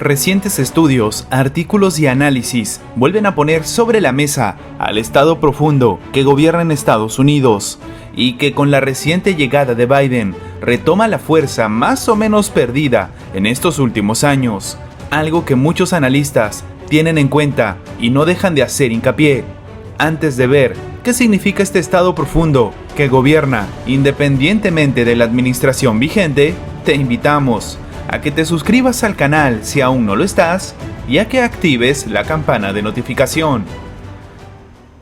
Recientes estudios, artículos y análisis vuelven a poner sobre la mesa al Estado profundo que gobierna en Estados Unidos y que con la reciente llegada de Biden retoma la fuerza más o menos perdida en estos últimos años, algo que muchos analistas tienen en cuenta y no dejan de hacer hincapié. Antes de ver qué significa este Estado profundo que gobierna independientemente de la administración vigente, te invitamos a que te suscribas al canal si aún no lo estás y a que actives la campana de notificación.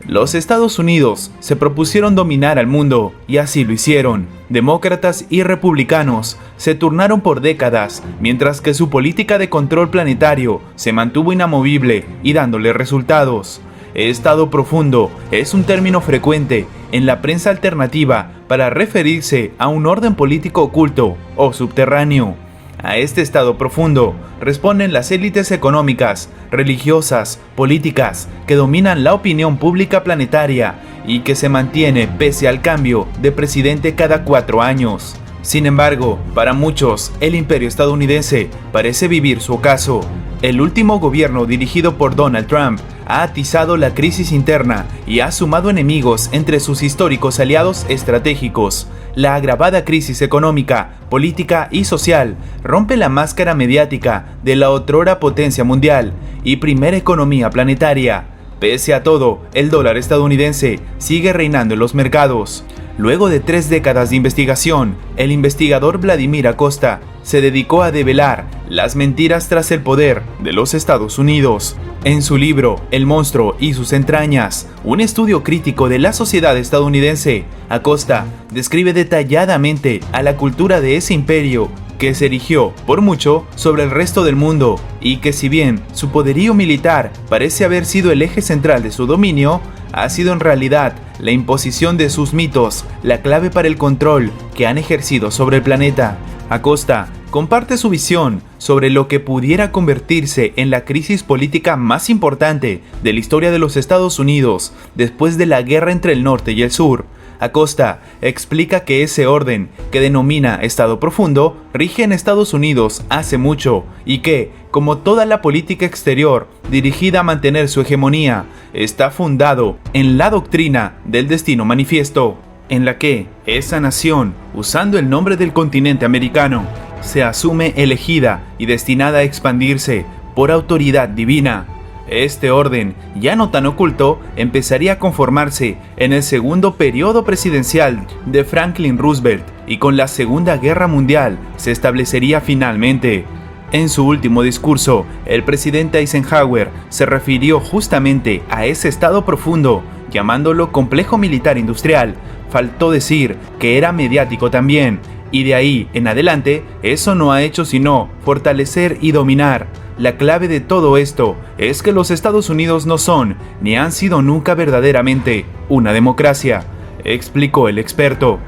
Los Estados Unidos se propusieron dominar al mundo y así lo hicieron. Demócratas y republicanos se turnaron por décadas, mientras que su política de control planetario se mantuvo inamovible y dándole resultados. Estado profundo es un término frecuente en la prensa alternativa para referirse a un orden político oculto o subterráneo. A este estado profundo responden las élites económicas, religiosas, políticas que dominan la opinión pública planetaria y que se mantiene pese al cambio de presidente cada 4 años. Sin embargo, para muchos, el imperio estadounidense parece vivir su ocaso. El último gobierno dirigido por Donald Trump ha atizado la crisis interna y ha sumado enemigos entre sus históricos aliados estratégicos. La agravada crisis económica, política y social rompe la máscara mediática de la otrora potencia mundial y primera economía planetaria. Pese a todo, el dólar estadounidense sigue reinando en los mercados. Luego de 3 décadas de investigación, el investigador Vladimir Acosta se dedicó a develar las mentiras tras el poder de los Estados Unidos. En su libro El monstruo y sus entrañas, un estudio crítico de la sociedad estadounidense, Acosta describe detalladamente a la cultura de ese imperio que se erigió por mucho sobre el resto del mundo y que, si bien su poderío militar parece haber sido el eje central de su dominio, ha sido en realidad la imposición de sus mitos la clave para el control que han ejercido sobre el planeta. Acosta comparte su visión sobre lo que pudiera convertirse en la crisis política más importante de la historia de los Estados Unidos después de la guerra entre el norte y el sur. Acosta explica que ese orden, que denomina Estado profundo, rige en Estados Unidos hace mucho y que, como toda la política exterior dirigida a mantener su hegemonía, está fundado en la doctrina del destino manifiesto, en la que esa nación, usando el nombre del continente americano, se asume elegida y destinada a expandirse por autoridad divina. Este orden, ya no tan oculto, empezaría a conformarse en el segundo periodo presidencial de Franklin Roosevelt y con la Segunda Guerra Mundial se establecería finalmente. En su último discurso, el presidente Eisenhower se refirió justamente a ese estado profundo, llamándolo complejo militar industrial. Faltó decir que era mediático también, y de ahí en adelante eso no ha hecho sino fortalecer y dominar. La clave de todo esto es que los Estados Unidos no son, ni han sido nunca verdaderamente, una democracia, explicó el experto.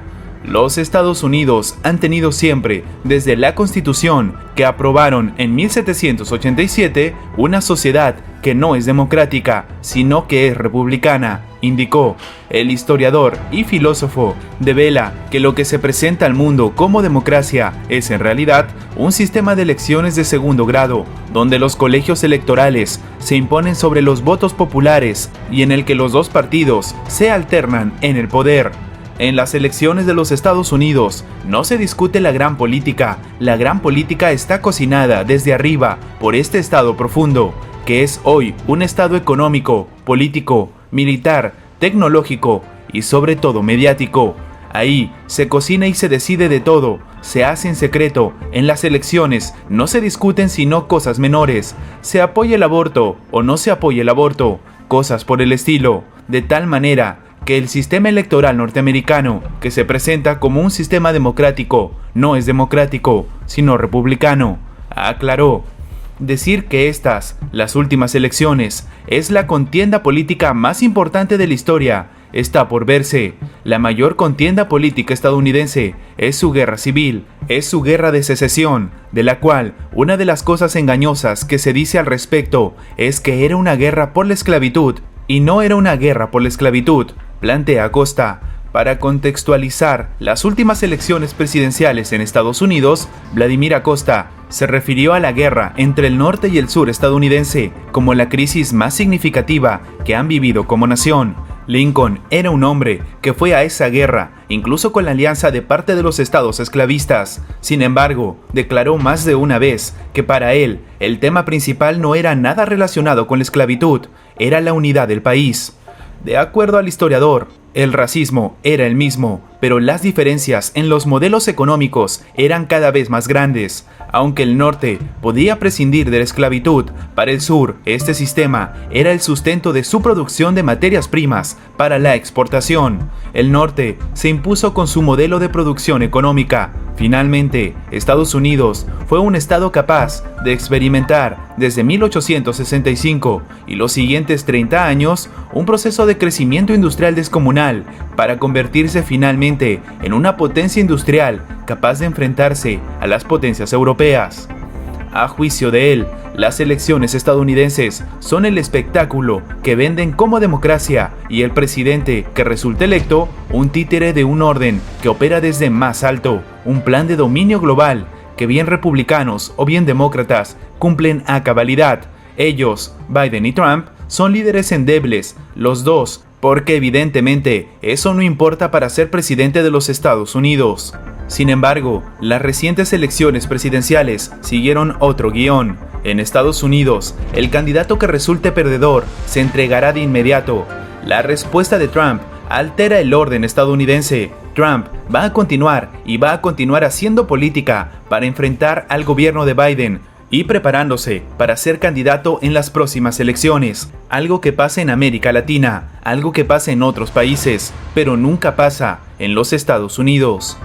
Los Estados Unidos han tenido siempre, desde la Constitución que aprobaron en 1787, una sociedad que no es democrática, sino que es republicana, indicó. El historiador y filósofo devela que lo que se presenta al mundo como democracia es en realidad un sistema de elecciones de segundo grado, donde los colegios electorales se imponen sobre los votos populares y en el que los dos partidos se alternan en el poder. En las elecciones de los Estados Unidos no se discute la gran política está cocinada desde arriba por este estado profundo, que es hoy un estado económico, político, militar, tecnológico y sobre todo mediático. Ahí se cocina y se decide de todo, se hace en secreto, en las elecciones no se discuten sino cosas menores, se apoya el aborto o no se apoya el aborto, cosas por el estilo, de tal manera que el sistema electoral norteamericano, que se presenta como un sistema democrático, no es democrático, sino republicano, aclaró. Decir que estas, las últimas elecciones, es la contienda política más importante de la historia, está por verse. La mayor contienda política estadounidense es su guerra civil, es su guerra de secesión, de la cual una de las cosas engañosas que se dice al respecto es que era una guerra por la esclavitud, y no era una guerra por la esclavitud, plantea Acosta. Para contextualizar las últimas elecciones presidenciales en Estados Unidos, Vladimir Acosta Se refirió a la guerra entre el norte y el sur estadounidense como la crisis más significativa que han vivido como nación. Lincoln era un hombre que fue a esa guerra, incluso con la alianza de parte de los estados esclavistas. Sin embargo, declaró más de una vez que para él el tema principal no era nada relacionado con la esclavitud, era la unidad del país. De acuerdo al historiador, el racismo era el mismo, pero las diferencias en los modelos económicos eran cada vez más grandes. Aunque el norte podía prescindir de la esclavitud, para el sur este sistema era el sustento de su producción de materias primas para la exportación. El norte se impuso con su modelo de producción económica. Finalmente, Estados Unidos fue un estado capaz de experimentar desde 1865 y los siguientes 30 años un proceso de crecimiento industrial descomunal para convertirse finalmente en una potencia industrial capaz de enfrentarse a las potencias europeas. A juicio de él, las elecciones estadounidenses son el espectáculo que venden como democracia y el presidente que resulta electo un títere de un orden que opera desde más alto, un plan de dominio global que bien republicanos o bien demócratas cumplen a cabalidad. Ellos, Biden y Trump, son líderes endebles, los dos, porque evidentemente eso no importa para ser presidente de los Estados Unidos. Sin embargo, las recientes elecciones presidenciales siguieron otro guión. En Estados Unidos, el candidato que resulte perdedor se entregará de inmediato. La respuesta de Trump altera el orden estadounidense. Trump va a continuar haciendo política para enfrentar al gobierno de Biden y preparándose para ser candidato en las próximas elecciones. Algo que pasa en América Latina, algo que pasa en otros países, pero nunca pasa en los Estados Unidos.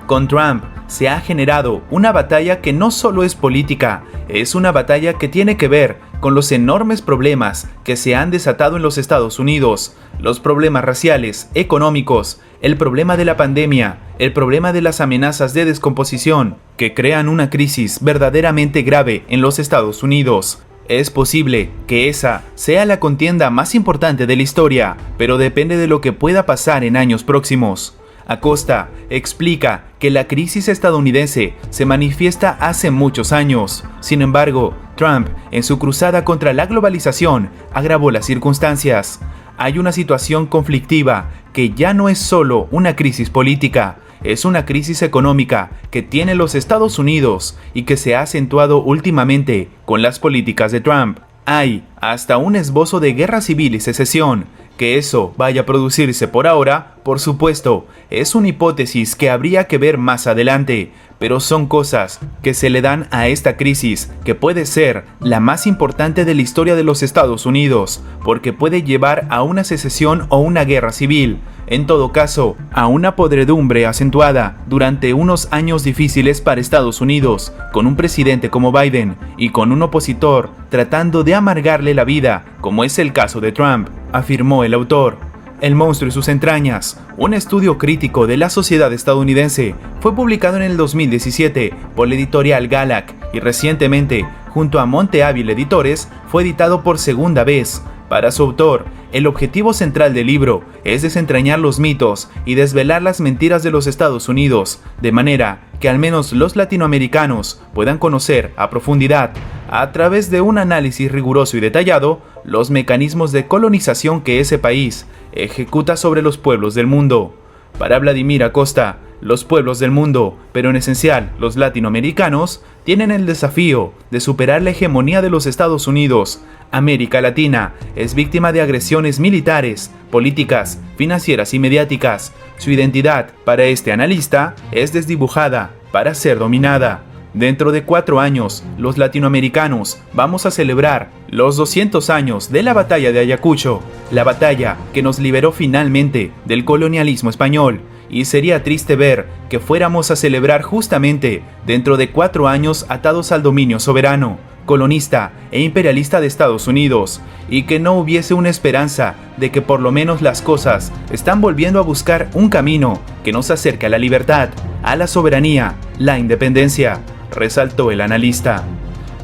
Con Trump se ha generado una batalla que no solo es política, es una batalla que tiene que ver con los enormes problemas que se han desatado en los Estados Unidos, los problemas raciales, económicos, el problema de la pandemia, el problema de las amenazas de descomposición, que crean una crisis verdaderamente grave en los Estados Unidos. Es posible que esa sea la contienda más importante de la historia, pero depende de lo que pueda pasar en años próximos. Acosta explica que la crisis estadounidense se manifiesta hace muchos años. Sin embargo, Trump, en su cruzada contra la globalización, agravó las circunstancias. Hay una situación conflictiva que ya no es solo una crisis política, es una crisis económica que tiene los Estados Unidos y que se ha acentuado últimamente con las políticas de Trump. Hay hasta un esbozo de guerra civil y secesión. Que eso vaya a producirse por ahora, por supuesto, es una hipótesis que habría que ver más adelante, pero son cosas que se le dan a esta crisis, que puede ser la más importante de la historia de los Estados Unidos, porque puede llevar a una secesión o una guerra civil. En todo caso, a una podredumbre acentuada durante unos años difíciles para Estados Unidos, con un presidente como Biden y con un opositor tratando de amargarle la vida, como es el caso de Trump, afirmó el autor. El monstruo y sus entrañas, un estudio crítico de la sociedad estadounidense, fue publicado en el 2017 por la editorial Galac y recientemente, junto a Monte Ávila Editores, fue editado por segunda vez. Para su autor, el objetivo central del libro es desentrañar los mitos y desvelar las mentiras de los Estados Unidos, de manera que al menos los latinoamericanos puedan conocer a profundidad, a través de un análisis riguroso y detallado, los mecanismos de colonización que ese país ejecuta sobre los pueblos del mundo. Para Vladimir Acosta, los pueblos del mundo, pero en esencial los latinoamericanos, tienen el desafío de superar la hegemonía de los Estados Unidos. América Latina es víctima de agresiones militares, políticas, financieras y mediáticas. Su identidad, para este analista, es desdibujada para ser dominada. Dentro de 4 años, los latinoamericanos vamos a celebrar los 200 años de la batalla de Ayacucho, la batalla que nos liberó finalmente del colonialismo español. Y sería triste ver que fuéramos a celebrar justamente dentro de 4 años atados al dominio soberano, colonista e imperialista de Estados Unidos, y que no hubiese una esperanza de que por lo menos las cosas están volviendo a buscar un camino que nos acerque a la libertad, a la soberanía, la independencia, resaltó el analista.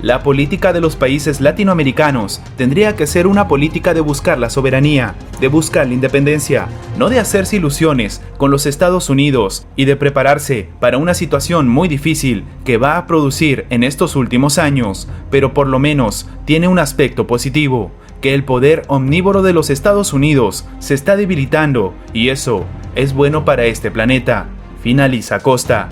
La política de los países latinoamericanos tendría que ser una política de buscar la soberanía, de buscar la independencia, no de hacerse ilusiones con los Estados Unidos y de prepararse para una situación muy difícil que va a producir en estos últimos años, pero por lo menos tiene un aspecto positivo, que el poder omnívoro de los Estados Unidos se está debilitando y eso es bueno para este planeta. Finaliza Costa.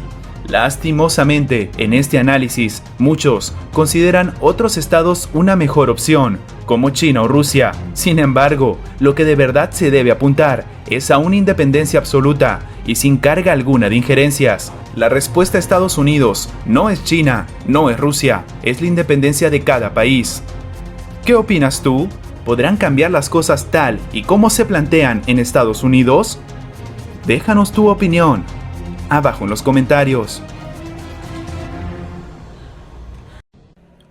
Lastimosamente, en este análisis, muchos consideran otros estados una mejor opción, como China o Rusia. Sin embargo, lo que de verdad se debe apuntar es a una independencia absoluta y sin carga alguna de injerencias. La respuesta a Estados Unidos no es China, no es Rusia, es la independencia de cada país. ¿Qué opinas tú? ¿Podrán cambiar las cosas tal y como se plantean en Estados Unidos? Déjanos tu opinión abajo en los comentarios.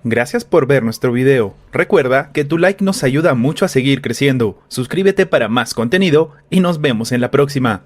Gracias por ver nuestro video. Recuerda que tu like nos ayuda mucho a seguir creciendo. Suscríbete para más contenido y nos vemos en la próxima.